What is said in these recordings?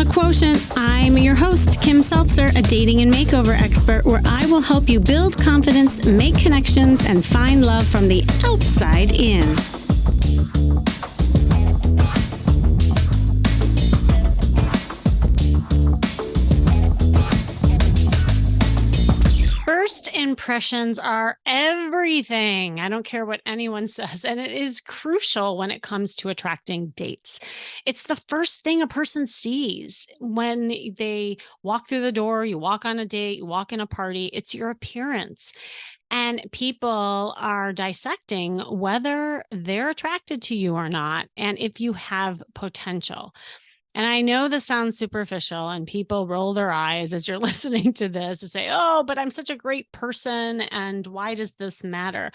Charisma Quotient. I'm your host, Kim Seltzer, a dating and makeover expert, where I will help you build confidence, make connections, and find love from the outside in. First impressions are everything. I don't care what anyone says. And it is crucial when it comes to attracting dates. It's the first thing a person sees when they walk through the door, you walk on a date, you walk in a party. It's your appearance. And people are dissecting whether they're attracted to you or not, and if you have potential. And I know this sounds superficial and people roll their eyes as you're listening to this and say, oh, but I'm such a great person. And why does this matter?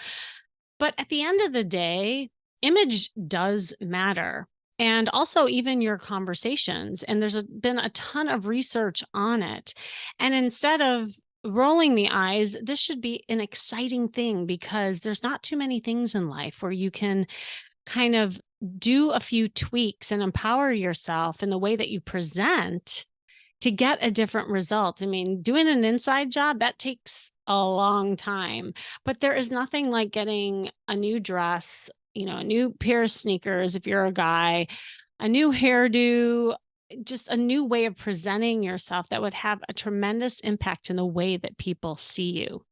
But at the end of the day, image does matter. And also even your conversations. And there's been a ton of research on it. And instead of rolling the eyes, this should be an exciting thing, because there's not too many things in life where you can kind of do a few tweaks and empower yourself in the way that you present to get a different result. I mean, doing an inside job, that takes a long time, but there is nothing like getting a new dress, a new pair of sneakers if you're a guy, a new hairdo, just a new way of presenting yourself that would have a tremendous impact in the way that people see you.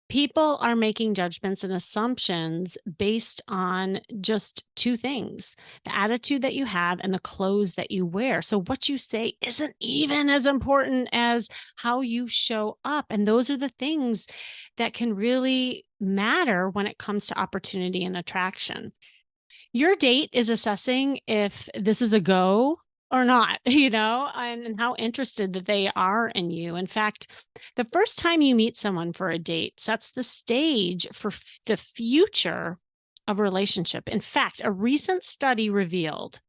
People are making judgments and assumptions based on just two things: the attitude that you have and the clothes that you wear. So what you say isn't even as important as how you show up. And those are the things that can really matter when it comes to opportunity and attraction. Your date is assessing if this is a go or not, and how interested that they are in you. In fact, the first time you meet someone for a date sets the stage for the future of a relationship. In fact, a recent study revealed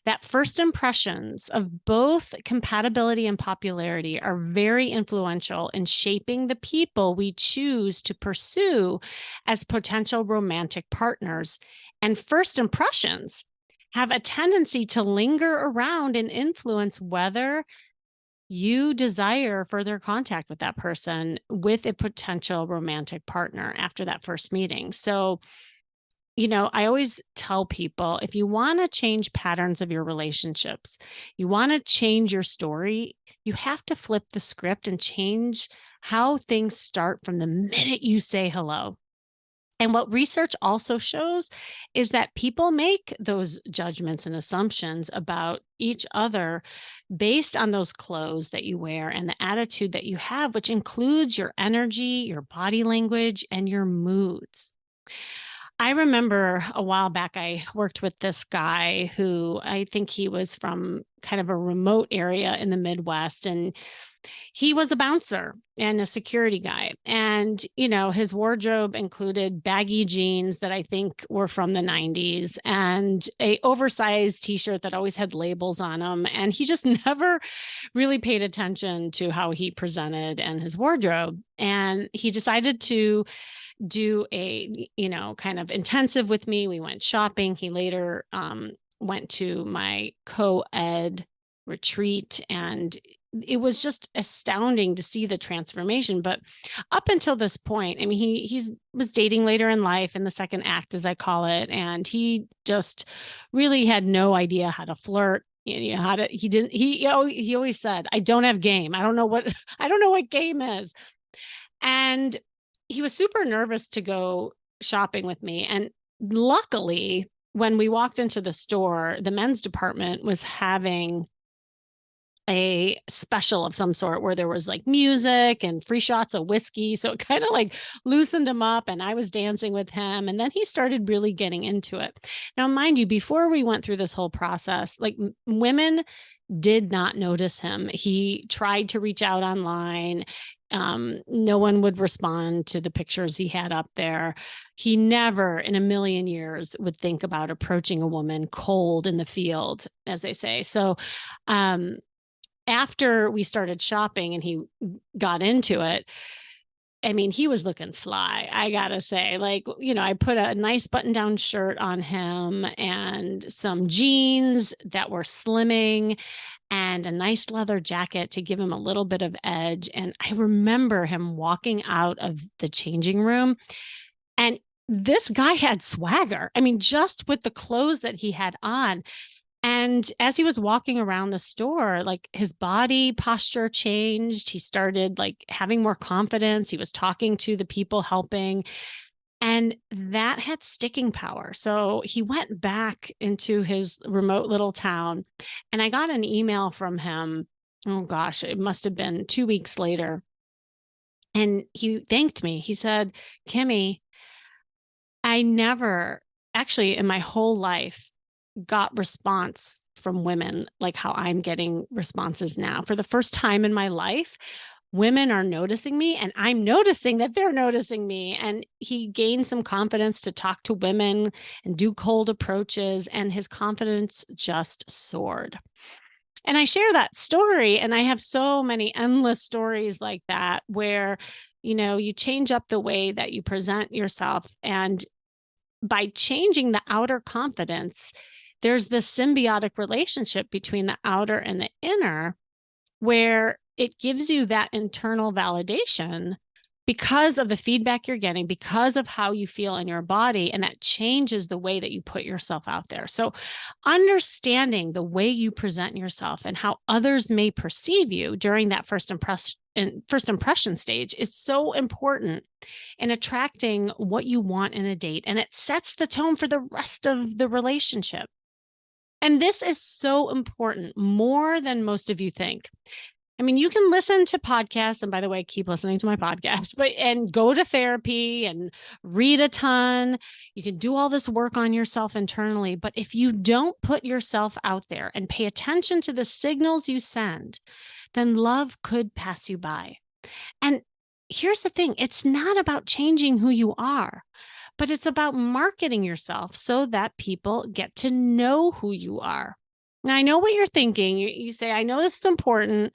that first impressions of both compatibility and popularity are very influential in shaping the people we choose to pursue as potential romantic partners. And first impressions have a tendency to linger around and influence whether you desire further contact with that person, with a potential romantic partner after that first meeting. So, I always tell people, if you want to change patterns of your relationships, you want to change your story, you have to flip the script and change how things start from the minute you say hello. And what research also shows is that people make those judgments and assumptions about each other based on those clothes that you wear and the attitude that you have, which includes your energy, your body language, and your moods. I remember a while back, I worked with this guy who, I think he was from kind of a remote area in the Midwest, and he was a bouncer and a security guy. And, his wardrobe included baggy jeans that I think were from the 90s and a oversized t-shirt that always had labels on them. And he just never really paid attention to how he presented and his wardrobe. And he decided to do a, kind of intensive with me. We went shopping. He later went to my co-ed retreat, and it was just astounding to see the transformation. But up until this point, I mean, he was dating later in life, in the second act, as I call it. And he just really had no idea how to flirt. He always said, I don't have game. I don't know what game is. And he was super nervous to go shopping with me. And luckily, when we walked into the store, the men's department was having a special of some sort where there was like music and free shots of whiskey. So it kind of like loosened him up, and I was dancing with him. And then he started really getting into it. Now, mind you, before we went through this whole process, like women did not notice him. He tried to reach out online. No one would respond to the pictures he had up there. He never in a million years would think about approaching a woman cold in the field, as they say. So, after we started shopping and he got into it, I mean, he was looking fly, I gotta say. Like, I put a nice button down shirt on him and some jeans that were slimming and a nice leather jacket to give him a little bit of edge. And I remember him walking out of the changing room, and this guy had swagger. I mean, just with the clothes that he had on. And as he was walking around the store, like his body posture changed. He started like having more confidence. He was talking to the people helping, and that had sticking power. So he went back into his remote little town, and I got an email from him. Oh gosh, it must have been 2 weeks later. And he thanked me. He said, Kimmy, I never actually in my whole life got response from women like how I'm getting responses now. For the first time in my life, women are noticing me and I'm noticing that they're noticing me. And he gained some confidence to talk to women and do cold approaches, and his confidence just soared. And I share that story, and I have so many endless stories like that where you change up the way that you present yourself, and by changing the outer confidence, there's this symbiotic relationship between the outer and the inner where it gives you that internal validation because of the feedback you're getting, because of how you feel in your body. And that changes the way that you put yourself out there. So, understanding the way you present yourself and how others may perceive you during that first impression stage is so important in attracting what you want in a date. And it sets the tone for the rest of the relationship. And this is so important, more than most of you think. I mean, you can listen to podcasts, and by the way, keep listening to my podcast, and go to therapy and read a ton. You can do all this work on yourself internally. But if you don't put yourself out there and pay attention to the signals you send, then love could pass you by. And here's the thing, it's not about changing who you are, but it's about marketing yourself so that people get to know who you are. Now, I know what you're thinking. You say, I know this is important,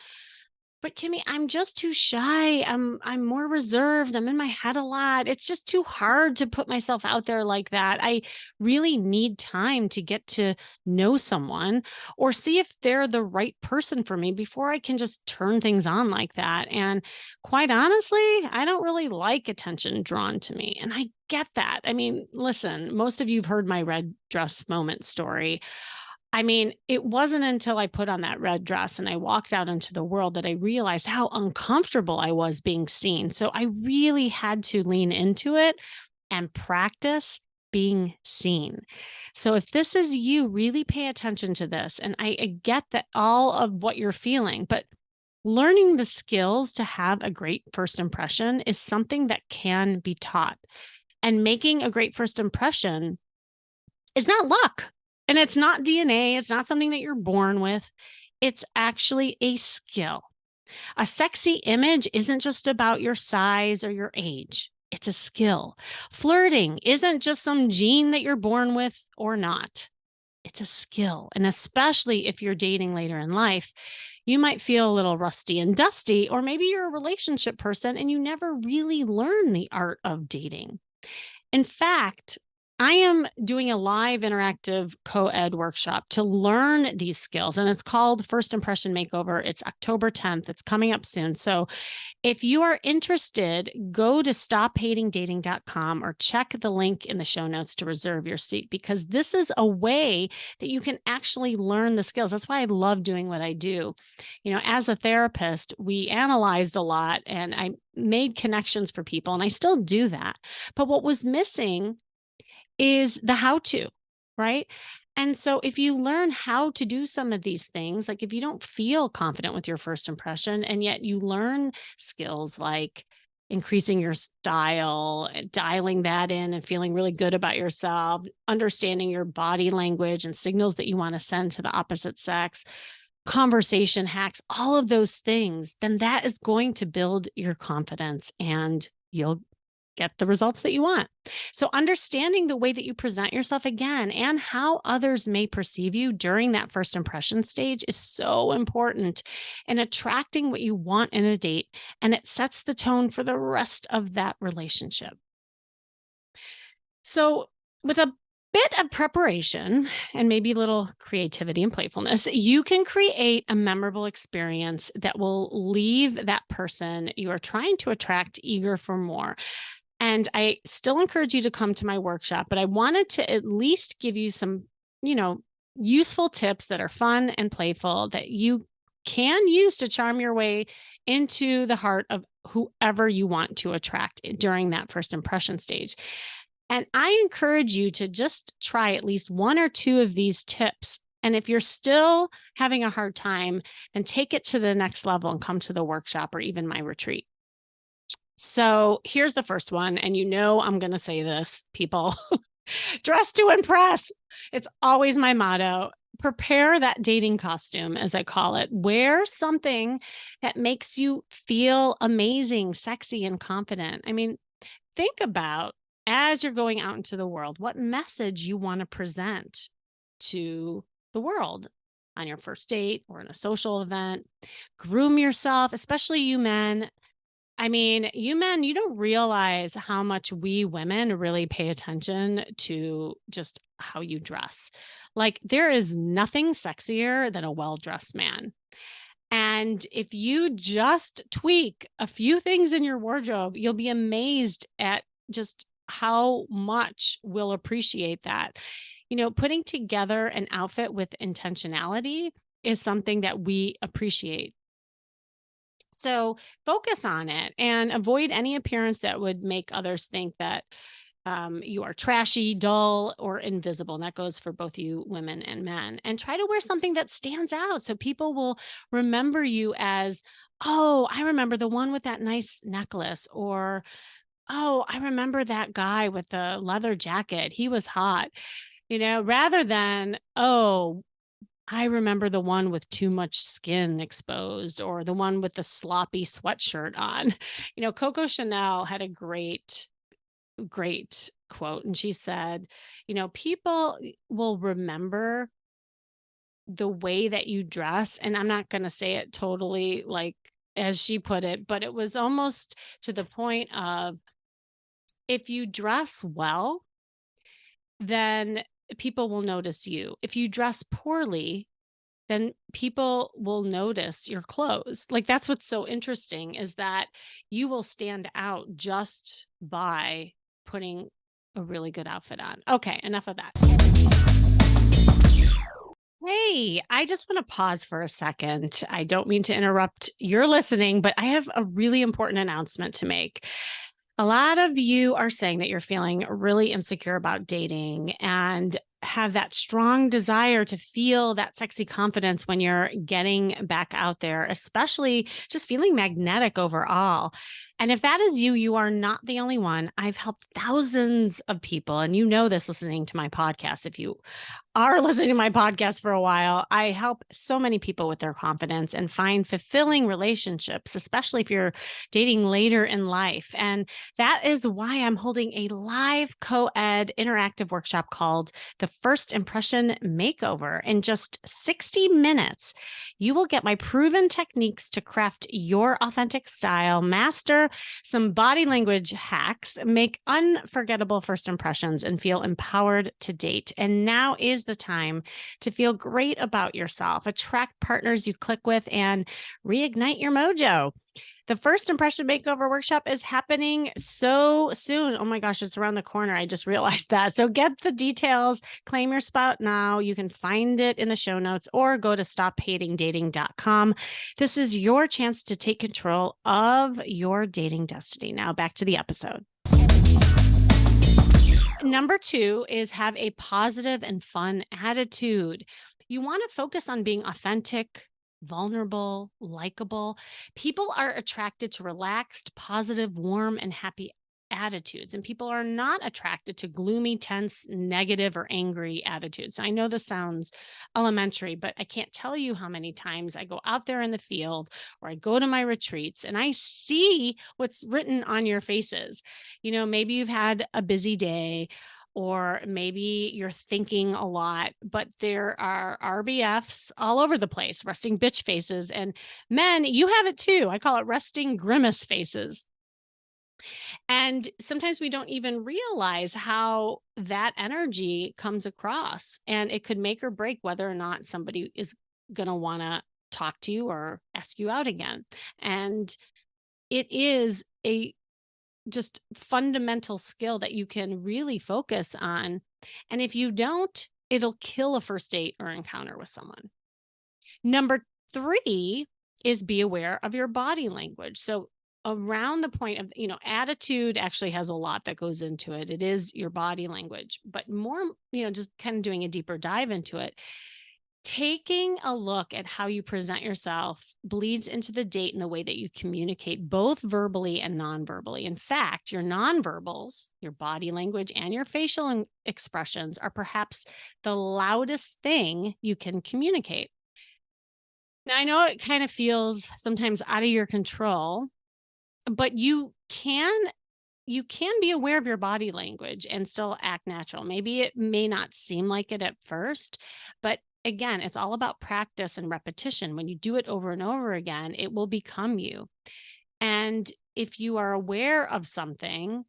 but Kimmy, I'm just too shy. I'm more reserved. I'm in my head a lot. It's just too hard to put myself out there like that. I really need time to get to know someone or see if they're the right person for me before I can just turn things on like that. And quite honestly, I don't really like attention drawn to me. And I get that. I mean, listen, most of you have heard my red dress moment story. I mean, it wasn't until I put on that red dress and I walked out into the world that I realized how uncomfortable I was being seen. So I really had to lean into it and practice being seen. So if this is you, really pay attention to this. And I get that all of what you're feeling, but learning the skills to have a great first impression is something that can be taught. And making a great first impression is not luck. And it's not DNA. It's not something that you're born with. It's actually a skill. A sexy image isn't just about your size or your age. It's a skill. Flirting isn't just some gene that you're born with or not. It's a skill. And especially if you're dating later in life, you might feel a little rusty and dusty, or maybe you're a relationship person and you never really learn the art of dating. In fact, I am doing a live interactive co-ed workshop to learn these skills, and it's called First Impression Makeover. It's October 10th. It's coming up soon. So if you are interested, go to stophatingdating.com or check the link in the show notes to reserve your seat, because this is a way that you can actually learn the skills. That's why I love doing what I do. As a therapist, we analyzed a lot and I made connections for people, and I still do that. But what was missing is the how to, right? And so if you learn how to do some of these things, like if you don't feel confident with your first impression, and yet you learn skills like increasing your style, dialing that in and feeling really good about yourself, understanding your body language and signals that you want to send to the opposite sex, conversation hacks, all of those things, then that is going to build your confidence and you'll get the results that you want. So, understanding the way that you present yourself again and how others may perceive you during that first impression stage is so important in attracting what you want in a date. And it sets the tone for the rest of that relationship. So, with a bit of preparation and maybe a little creativity and playfulness, you can create a memorable experience that will leave that person you are trying to attract eager for more. And I still encourage you to come to my workshop, but I wanted to at least give you some, you know, useful tips that are fun and playful that you can use to charm your way into the heart of whoever you want to attract during that first impression stage. And I encourage you to just try at least one or two of these tips. And if you're still having a hard time, then take it to the next level and come to the workshop or even my retreat. So here's the first one. And you know, I'm going to say this, people dress to impress. It's always my motto. Prepare that dating costume, as I call it. Wear something that makes you feel amazing, sexy, and confident. I mean, think about as you're going out into the world, what message you want to present to the world on your first date or in a social event. Groom yourself, especially you men. I mean, you men, you don't realize how much we women really pay attention to just how you dress. Like, there is nothing sexier than a well dressed man. And if you just tweak a few things in your wardrobe, you'll be amazed at just how much we'll appreciate that. You know, putting together an outfit with intentionality is something that we appreciate. So focus on it and avoid any appearance that would make others think that you are trashy, dull, or invisible. And that goes for both you women and men. And try to wear something that stands out so people will remember you as, oh, I remember the one with that nice necklace, or, oh, I remember that guy with the leather jacket. He was hot, rather than, oh, I remember the one with too much skin exposed or the one with the sloppy sweatshirt on. Coco Chanel had a great quote. And she said, people will remember the way that you dress. And I'm not going to say it totally like as she put it, but it was almost to the point of if you dress well, then people will notice you. If you dress poorly, then people will notice your clothes. Like, that's what's so interesting is that you will stand out just by putting a really good outfit on. Okay, enough of that. Hey, I just want to pause for a second. I don't mean to interrupt your listening, but I have a really important announcement to make. A lot of you are saying that you're feeling really insecure about dating and have that strong desire to feel that sexy confidence when you're getting back out there, especially just feeling magnetic overall. And if that is you, you are not the only one. I've helped thousands of people, and you know this listening to my podcast. If you are listening to my podcast for a while, I help so many people with their confidence and find fulfilling relationships, especially if you're dating later in life. And that is why I'm holding a live co-ed interactive workshop called The First Impression Makeover. In just 60 minutes, you will get my proven techniques to craft your authentic style, master some body language hacks, make unforgettable first impressions, and feel empowered to date. And now is the time to feel great about yourself, attract partners you click with, and reignite your mojo. The First Impression Makeover Workshop is happening so soon. Oh my gosh, it's around the corner. I just realized that. So get the details, claim your spot now. You can find it in the show notes or go to stophatingdating.com. This is your chance to take control of your dating destiny. Now back to the episode. Number 2 is have a positive and fun attitude. You want to focus on being authentic, vulnerable, likable. People are attracted to relaxed, positive, warm, and happy attitudes, and people are not attracted to gloomy, tense, negative, or angry attitudes. I know this sounds elementary, but I can't tell you how many times I go out there in the field or I go to my retreats and I see what's written on your faces. Maybe you've had a busy day, or maybe you're thinking a lot, but there are RBFs all over the place, resting bitch faces. And men, you have it too. I call it resting grimace faces. And sometimes we don't even realize how that energy comes across, and it could make or break whether or not somebody is going to want to talk to you or ask you out again. And it is a just fundamental skill that you can really focus on. And if you don't, it'll kill a first date or encounter with someone. Number three is be aware of your body language. So, around the point of, attitude actually has a lot that goes into it. It is your body language, but more, just kind of doing a deeper dive into it. Taking a look at how you present yourself bleeds into the date and the way that you communicate, both verbally and non-verbally. In fact, your non-verbals, your body language, and your facial expressions are perhaps the loudest thing you can communicate. Now, I know it kind of feels sometimes out of your control, but you can be aware of your body language and still act natural. Maybe it may not seem like it at first, but again, it's all about practice and repetition. When you do it over and over again, it will become you. And if you are aware of something,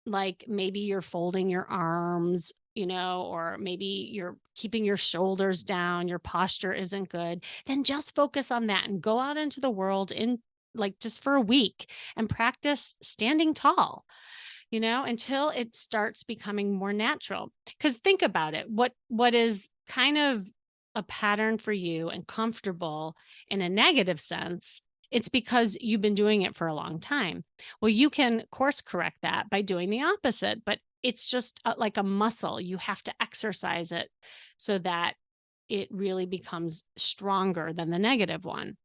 like maybe you're folding your arms, or maybe you're keeping your shoulders down, your posture isn't good, then just focus on that and go out into the world in like just for a week and practice standing tall, until it starts becoming more natural. Because think about it, what is kind of a pattern for you and comfortable in a negative sense, it's because you've been doing it for a long time. Well, you can course correct that by doing the opposite, but it's just like a muscle. You have to exercise it so that it really becomes stronger than the negative one.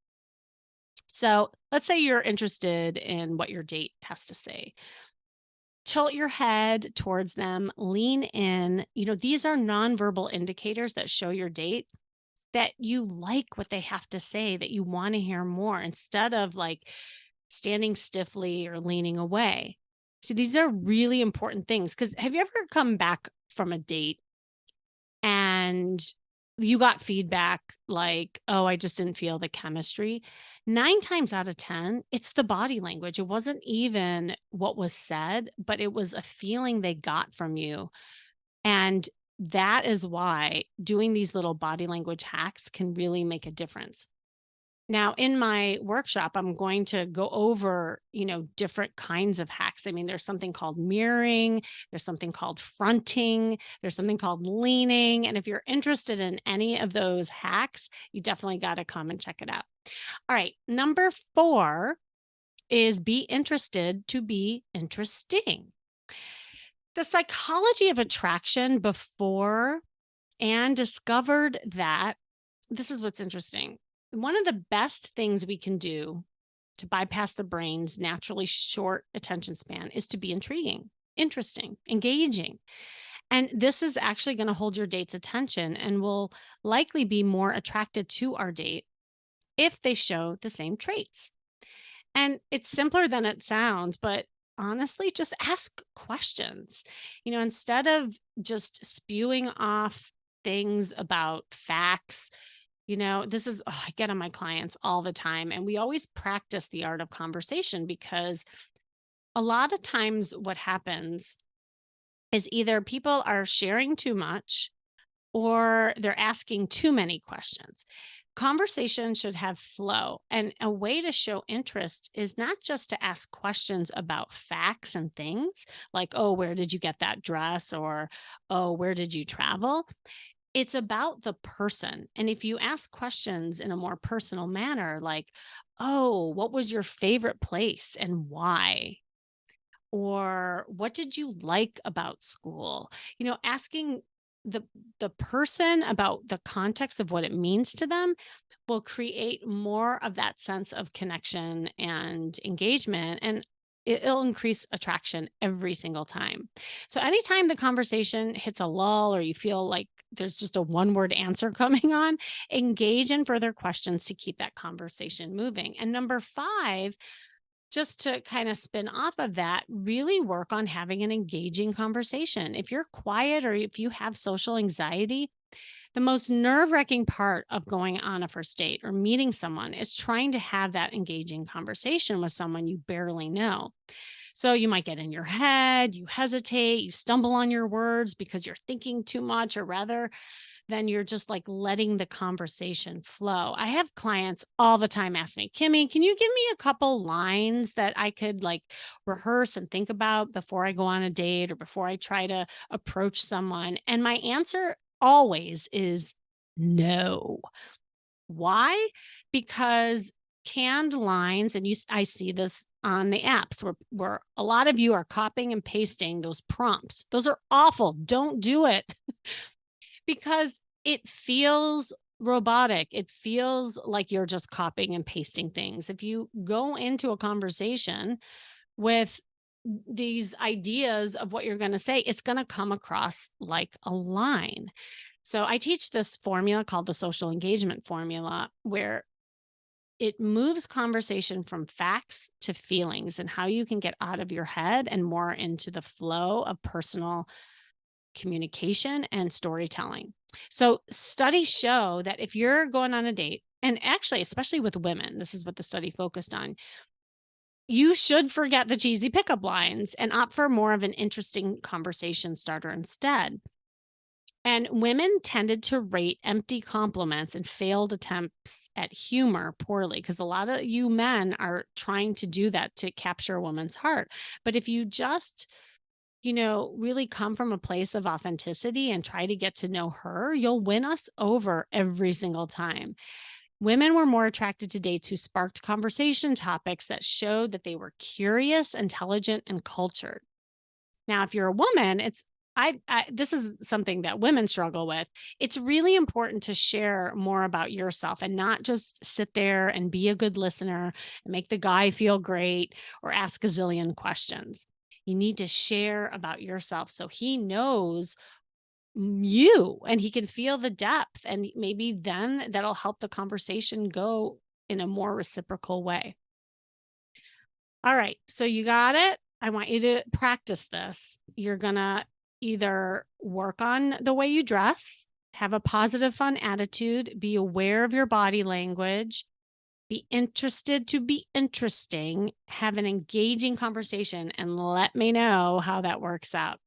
So let's say you're interested in what your date has to say. Tilt your head towards them, lean in. These are nonverbal indicators that show your date that you like what they have to say, that you want to hear more instead of like standing stiffly or leaning away. So these are really important things, because have you ever come back from a date and you got feedback like, oh, I just didn't feel the chemistry? 9 times out of 10, it's the body language. It wasn't even what was said, but it was a feeling they got from you. And that is why doing these little body language hacks can really make a difference. Now, in my workshop, I'm going to go over, different kinds of hacks. I mean, there's something called mirroring, there's something called fronting, there's something called leaning. And if you're interested in any of those hacks, you definitely got to come and check it out. All right. Number 4 is be interested to be interesting. The psychology of attraction before and discovered that this is what's interesting. One of the best things we can do to bypass the brain's naturally short attention span is to be intriguing, interesting, engaging. And this is actually going to hold your date's attention and will likely be more attracted to our date if they show the same traits. And it's simpler than it sounds, but honestly, just ask questions. Instead of just spewing off things about facts, this is, I get on my clients all the time. And we always practice the art of conversation, because a lot of times what happens is either people are sharing too much or they're asking too many questions. Conversation should have flow. And a way to show interest is not just to ask questions about facts and things like, oh, where did you get that dress? Or, oh, where did you travel? It's about the person. And if you ask questions in a more personal manner, like, oh, what was your favorite place and why? Or what did you like about school? Asking the the person about the context of what it means to them will create more of that sense of connection and engagement. And it'll increase attraction every single time. So anytime the conversation hits a lull or you feel like there's just a one word answer coming on, engage in further questions to keep that conversation moving. And number five, just to kind of spin off of that, really work on having an engaging conversation. If you're quiet or if you have social anxiety, the most nerve wracking part of going on a first date or meeting someone is trying to have that engaging conversation with someone you barely know. So you might get in your head, you hesitate, you stumble on your words because you're thinking too much, or rather than you're just like letting the conversation flow. I have clients all the time ask me, Kimmy, can you give me a couple lines that I could like rehearse and think about before I go on a date or before I try to approach someone? And my answer always is no. Why? Because canned lines, and I see this on the apps where a lot of you are copying and pasting those prompts. Those are awful. Don't do it because it feels robotic. It feels like you're just copying and pasting things. If you go into a conversation with these ideas of what you're going to say, it's going to come across like a line. So I teach this formula called the social engagement formula, where it moves conversation from facts to feelings and how you can get out of your head and more into the flow of personal communication and storytelling. So studies show that if you're going on a date, and actually, especially with women, this is what the study focused on, you should forget the cheesy pickup lines and opt for more of an interesting conversation starter instead. And women tended to rate empty compliments and failed attempts at humor poorly because a lot of you men are trying to do that to capture a woman's heart. But if you just, really come from a place of authenticity and try to get to know her, you'll win us over every single time. Women were more attracted to dates who sparked conversation topics that showed that they were curious, intelligent, and cultured. Now, if you're a woman, this is something that women struggle with. It's really important to share more about yourself and not just sit there and be a good listener and make the guy feel great or ask a zillion questions. You need to share about yourself so he knows you and he can feel the depth. And maybe then that'll help the conversation go in a more reciprocal way. All right. So you got it. I want you to practice this. You're going to either work on the way you dress, have a positive, fun attitude, be aware of your body language, be interested to be interesting, have an engaging conversation, and let me know how that works out.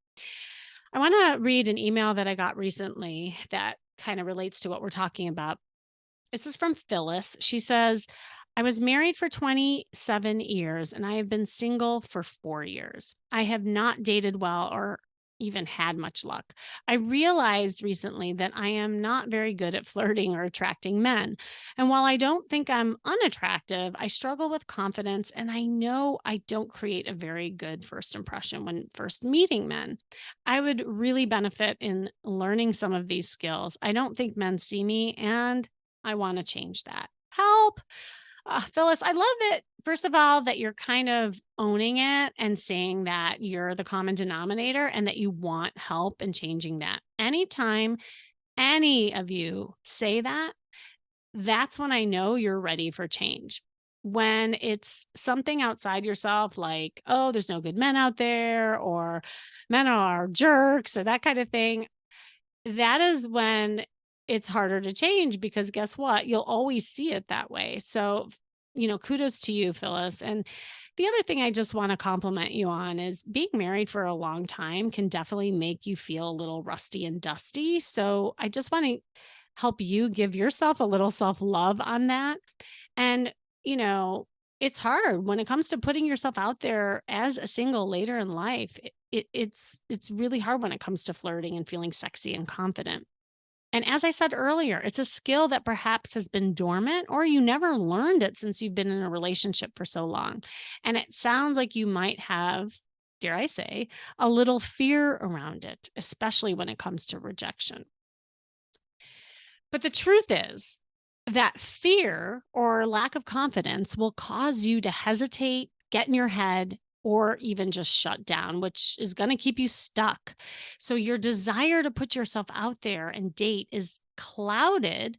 I want to read an email that I got recently that kind of relates to what we're talking about. This is from Phyllis. She says, I was married for 27 years and I have been single for 4 years. I have not dated well or even had much luck. I realized recently that I am not very good at flirting or attracting men. And while I don't think I'm unattractive, I struggle with confidence and I know I don't create a very good first impression when first meeting men. I would really benefit in learning some of these skills. I don't think men see me and I want to change that. Help. Phyllis, I love it. First of all, that you're kind of owning it and saying that you're the common denominator and that you want help in changing that. Anytime any of you say that, that's when I know you're ready for change. When it's something outside yourself, like, oh, there's no good men out there, or men are jerks, or that kind of thing, that is when it's harder to change because guess what? You'll always see it that way. So, kudos to you, Phyllis. And the other thing I just want to compliment you on is being married for a long time can definitely make you feel a little rusty and dusty. So I just want to help you give yourself a little self love on that. And, you know, it's hard when it comes to putting yourself out there as a single later in life. It's really hard when it comes to flirting and feeling sexy and confident. And as I said earlier, it's a skill that perhaps has been dormant or you never learned it since you've been in a relationship for so long. And it sounds like you might have, dare I say, a little fear around it, especially when it comes to rejection. But the truth is that fear or lack of confidence will cause you to hesitate, get in your head, or even just shut down, which is going to keep you stuck. So your desire to put yourself out there and date is clouded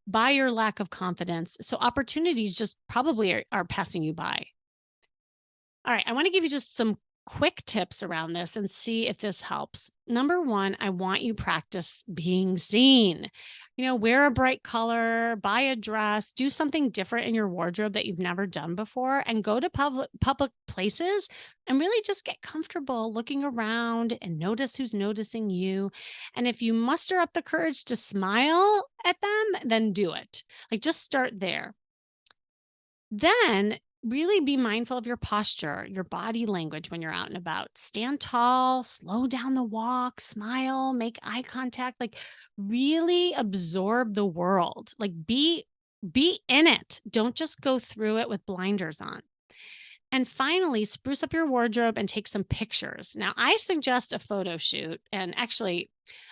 by your lack of confidence. So opportunities just probably are passing you by. All right, I want to give you just some quick tips around this and see if this helps. Number one, I want you practice being seen. Wear a bright color, buy a dress, do something different in your wardrobe that you've never done before, and go to public places and really just get comfortable looking around and notice who's noticing you. And if you muster up the courage to smile at them, then do it. Like just start there. Then really be mindful of your posture, your body language when you're out and about. Stand tall, slow down the walk, smile, make eye contact, like really absorb the world. Like be in it. Don't just go through it with blinders on. And finally, spruce up your wardrobe and take some pictures. Now, I suggest a photo shoot. And actually,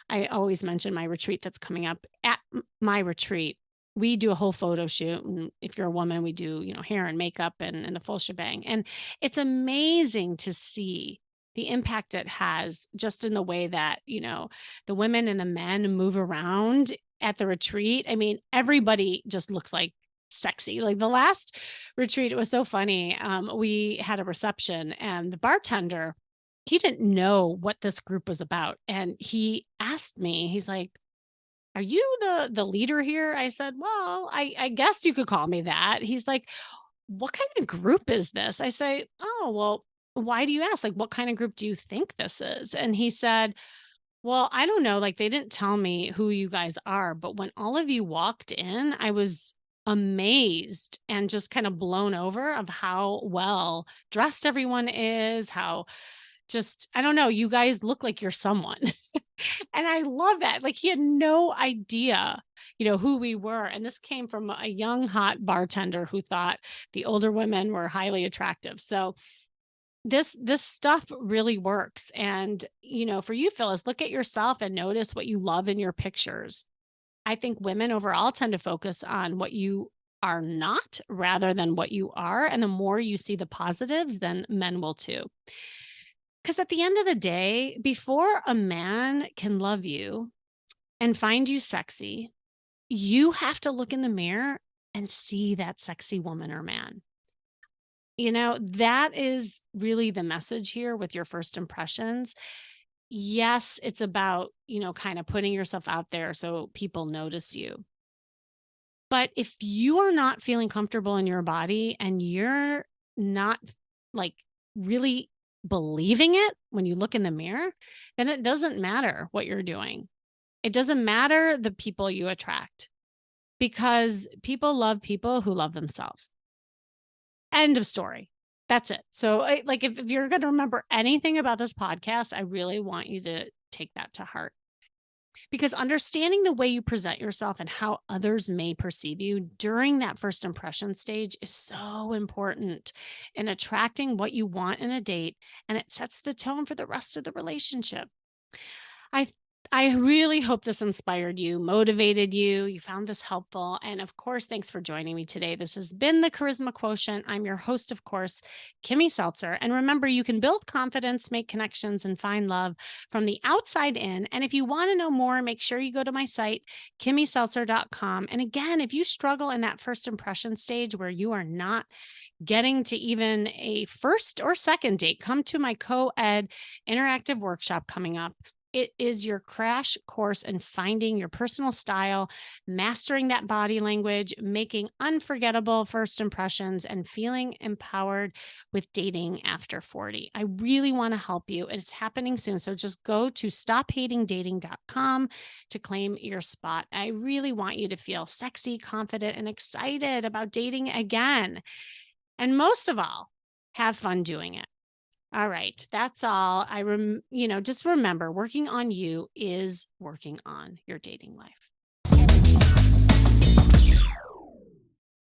I always mention my retreat that's coming up. At my retreat, we do a whole photo shoot. And if you're a woman, we do, hair and makeup and the full shebang. And it's amazing to see the impact it has just in the way that, the women and the men move around at the retreat. I mean, everybody just looks like sexy. Like the last retreat, it was so funny. We had a reception and the bartender, he didn't know what this group was about. And he asked me, he's like, "Are you the leader here?" I said, "Well, I guess you could call me that." He's like, "What kind of group is this?" I say, "Oh, well, why do you ask? Like, what kind of group do you think this is?" And he said, "Well, I don't know. Like, they didn't tell me who you guys are, but when all of you walked in, I was amazed and just kind of blown over of how well dressed everyone is, how just, I don't know, you guys look like you're someone." And I love that. Like, he had no idea, who we were. And this came from a young, hot bartender who thought the older women were highly attractive. So, this stuff really works. And, for you, Phyllis, look at yourself and notice what you love in your pictures. I think women overall tend to focus on what you are not rather than what you are. And the more you see the positives, then men will too. Because at the end of the day, before a man can love you and find you sexy, you have to look in the mirror and see that sexy woman or man. That is really the message here with your first impressions. Yes, it's about, kind of putting yourself out there so people notice you. But if you are not feeling comfortable in your body and you're not like really believing it when you look in the mirror, then it doesn't matter what you're doing. It doesn't matter the people you attract because people love people who love themselves. End of story. That's it. So, like, if you're going to remember anything about this podcast, I really want you to take that to heart because understanding the way you present yourself and how others may perceive you during that first impression stage is so important in attracting what you want in a date, and it sets the tone for the rest of the relationship. I I really hope this inspired you, motivated you, you found this helpful. And of course, thanks for joining me today. This has been the Charisma Quotient. I'm your host, of course, Kimmy Seltzer. And remember, you can build confidence, make connections, and find love from the outside in. And if you want to know more, make sure you go to my site, kimmyseltzer.com. And again, if you struggle in that first impression stage where you are not getting to even a first or second date, come to my co-ed interactive workshop coming up. It is your crash course in finding your personal style, mastering that body language, making unforgettable first impressions, and feeling empowered with dating after 40. I really want to help you. It's happening soon. So just go to stophatingdating.com to claim your spot. I really want you to feel sexy, confident, and excited about dating again. And most of all, have fun doing it. All right, that's all. Just remember working on you is working on your dating life.